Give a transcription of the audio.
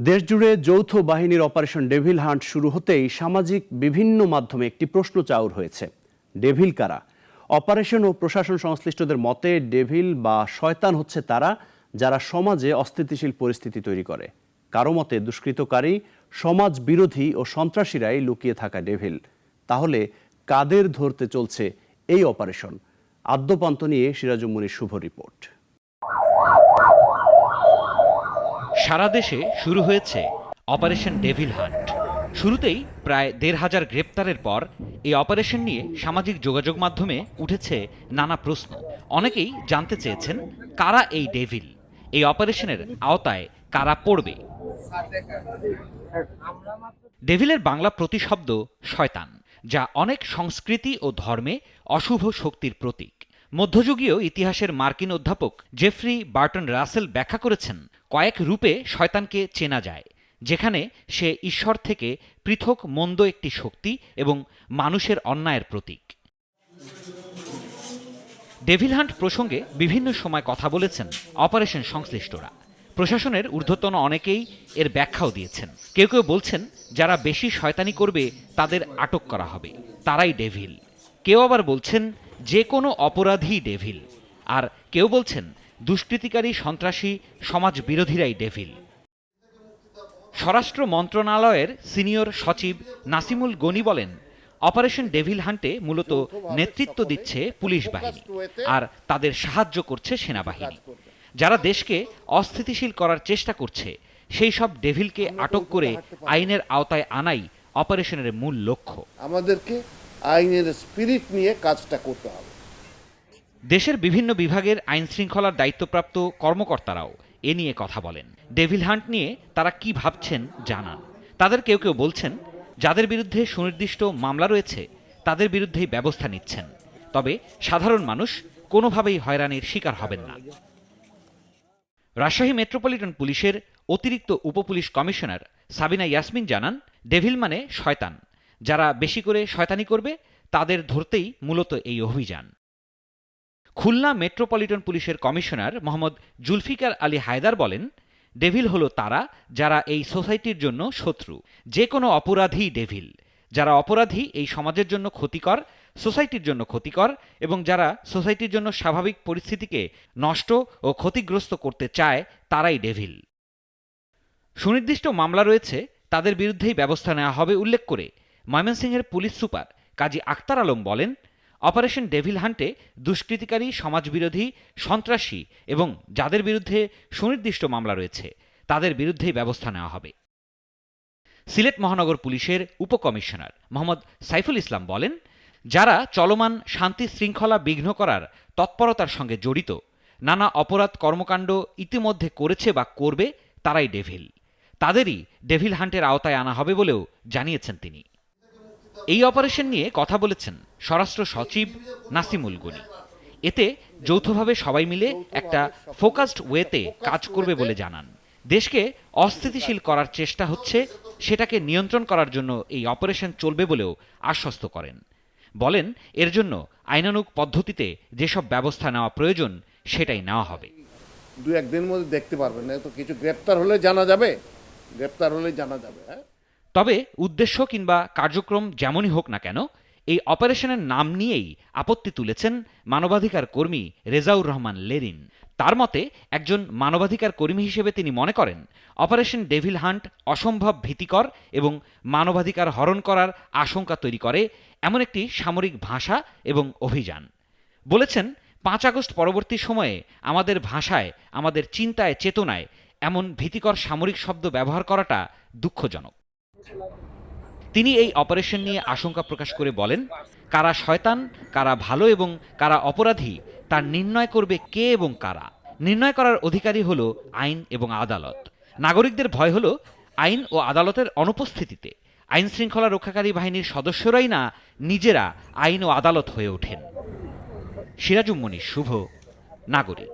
দেশজুড়ে যৌথ বাহিনীর অপারেশন ডেভিল হান্ট শুরু হতেই সামাজিক বিভিন্ন মাধ্যমে একটি প্রশ্ন চাউর হয়েছে। ডেভিল কারা? অপারেশন ও প্রশাসন সংশ্লিষ্টদের মতে ডেভিল বা শয়তান হচ্ছে তারা যারা সমাজে অস্থিতিশীল পরিস্থিতি তৈরি করে। কারো মতে দুষ্কৃতকারী, সমাজ বিরোধী ও সন্ত্রাসীরাই লুকিয়ে থাকা ডেভিল। তাহলে কাদের ধরতে চলছে এই অপারেশন? আদ্যপান্ত নিয়ে সিরাজুম মুনির শুভ রিপোর্ট। সারা দেশে শুরু হয়েছে অপারেশন ডেভিল হান্ট। শুরুতেই প্রায় ১৫০০ গ্রেপ্তারের পর এই অপারেশন নিয়ে সামাজিক যোগাযোগ মাধ্যমে উঠেছে নানা প্রশ্ন। অনেকেই জানতে চেয়েছেন কারা এই ডেভিল, এই অপারেশনের আওতায় কারা পড়বে। ডেভিলের বাংলা প্রতিশব্দ শয়তান, যা অনেক সংস্কৃতি ও ধর্মে অশুভ শক্তির প্রতীক। মধ্যযুগীয় ইতিহাসের মার্কিন অধ্যাপক জেফ্রি বার্টন রাসেল ব্যাখ্যা করেছেন, কয়েক রূপে শয়তানকে চেনা যায়, যেখানে সে ঈশ্বর থেকে পৃথক মন্দ একটি শক্তি এবং মানুষের অন্যায়ের প্রতীক। ডেভিল হান্ট প্রসঙ্গে বিভিন্ন সময় কথা বলেছেন অপারেশন সংশ্লিষ্টরা। প্রশাসনের ঊর্ধ্বতন অনেকেই এর ব্যাখ্যাও দিয়েছেন। কেউ কেউ বলছেন যারা বেশি শয়তানি করবে তাদের আটক করা হবে, তারাই ডেভিল। কেউ আবার বলছেন যে কোনো অপরাধী ডেভিল, আর কেউ বলছেন দুষ্কৃতিকারী, সন্ত্রাসী, সমাজ বিরোধীরাই ডেভিল। স্বরাষ্ট্র মন্ত্রণালয়ের সিনিয়র সচিব নাসিমুল গনি বলেন, অপারেশন ডেভিল হান্টে মূলত নেতৃত্ব দিচ্ছে পুলিশ বাহিনী, আর তাদের সাহায্য করছে সেনাবাহিনী। যারা দেশকে অস্থিতিশীল করার চেষ্টা করছে সেই সব ডেভিলকে আটক করে আইনের আওতায় আনাই অপারেশনের মূল লক্ষ্য। আমাদেরকে আইনের স্পিরিট নিয়ে কাজটা করতে হবে। দেশের বিভিন্ন বিভাগের আইন শৃঙ্খলার দায়িত্বপ্রাপ্ত কর্মকর্তারাও এ নিয়ে কথা বলেন। ডেভিল হান্ট নিয়ে তারা কি ভাবছেন জানান। তাদের কেউ কেউ বলছেন যাদের বিরুদ্ধে সুনির্দিষ্ট মামলা রয়েছে তাদের বিরুদ্ধেই ব্যবস্থা নিচ্ছেন, তবে সাধারণ মানুষ কোনোভাবেই হয়রানির শিকার হবেন না। রাজশাহী মেট্রোপলিটন পুলিশের অতিরিক্ত উপপুলিশ কমিশনার সাবিনা ইয়াসমিন জানান, ডেভিল মানে শয়তান, যারা বেশি করে শয়তানি করবে তাদের ধরতেই মূলত এই অভিযান। খুলনা মেট্রোপলিটন পুলিশের কমিশনার মোহাম্মদ জুলফিকার আলী হায়দার বলেন, ডেভিল হলো তারা যারা এই সোসাইটির জন্য শত্রু। যে কোনো অপরাধী ডেভিল। যারা অপরাধী এই সমাজের জন্য ক্ষতিকর, সোসাইটির জন্য ক্ষতিকর, এবং যারা সোসাইটির জন্য স্বাভাবিক পরিস্থিতিকে নষ্ট ও ক্ষতিগ্রস্ত করতে চায় তারাই ডেভিল। সুনির্দিষ্ট মামলা রয়েছে, তাদের বিরুদ্ধেই ব্যবস্থা নেওয়া হবে উল্লেখ করে ময়মনসিংহের পুলিশ সুপার কাজী আক্তার আলম বলেন, অপারেশন ডেভিল হান্টে দুষ্কৃতিকারী, সমাজবিরোধী, সন্ত্রাসী এবং যাদের বিরুদ্ধে সুনির্দিষ্ট মামলা রয়েছে তাদের বিরুদ্ধেই ব্যবস্থা নেওয়া হবে। সিলেট মহানগর পুলিশের উপকমিশনার মোহাম্মদ সাইফুল ইসলাম বলেন, যারা চলমান শান্তি শৃঙ্খলা বিঘ্ন করার তৎপরতার সঙ্গে জড়িত, নানা অপরাধ কর্মকাণ্ড ইতিমধ্যে করেছে বা করবে, তারাই ডেভিল। তাদেরই ডেভিল হান্টের আওতায় আনা হবে বলেও জানিয়েছেন তিনি। এই অপারেশন নিয়ে কথা বলেছেন স্বরাষ্ট্র সচিব নাসিমুল গনি। এতে যৌথভাবে সবাই মিলে একটা ফোকাসড ওয়েতে কাজ করবে বলে জানান। দেশকে অস্থিতিশীল করার চেষ্টা হচ্ছে, সেটাকে নিয়ন্ত্রণ করার জন্য এই অপারেশন চলবে বলেও আশ্বস্ত করেন। বলেন, এর জন্য আইনানুগ পদ্ধতিতে যেসব ব্যবস্থা নেওয়া প্রয়োজন সেটাই নেওয়া হবে। 2-1 দিনের মধ্যে দেখতে পারবেন না, তো কিছু গ্রেপ্তার হলে জানা যাবে। হ্যাঁ, তবে উদ্দেশ্য কিংবা কার্যক্রম যেমনই হোক না কেন, এই অপারেশনের নাম নিয়েই আপত্তি তুলেছেন মানবাধিকার কর্মী রেজাউর রহমান লেরিন। তার মতে, একজন মানবাধিকার কর্মী হিসেবে তিনি মনে করেন অপারেশন ডেভিল হান্ট অসম্ভব ভীতিকর এবং মানবাধিকার হরণ করার আশঙ্কা তৈরি করে এমন একটি সামরিক ভাষা এবং অভিযান। বলেছেন, 5 আগস্ট পরবর্তী সময়ে আমাদের ভাষায়, আমাদের চিন্তায়, চেতনায় এমন ভীতিকর সামরিক শব্দ ব্যবহার করাটা দুঃখজনক। তিনি এই অপারেশন নিয়ে আশঙ্কা প্রকাশ করে বলেন, কারা শয়তান, কারা ভালো এবং কারা অপরাধী তা নির্ণয় করবে কে এবং কারা। নির্ণয় করার অধিকারী হলো আইন এবং আদালত। নাগরিকদের ভয় হলো আইন ও আদালতের অনুপস্থিতিতে আইন শৃঙ্খলা রক্ষাকারী বাহিনীর সদস্যরাই না নিজেরা আইন ও আদালত হয়ে ওঠেন। সিরাজুম মুনির শুভ, নাগরিক।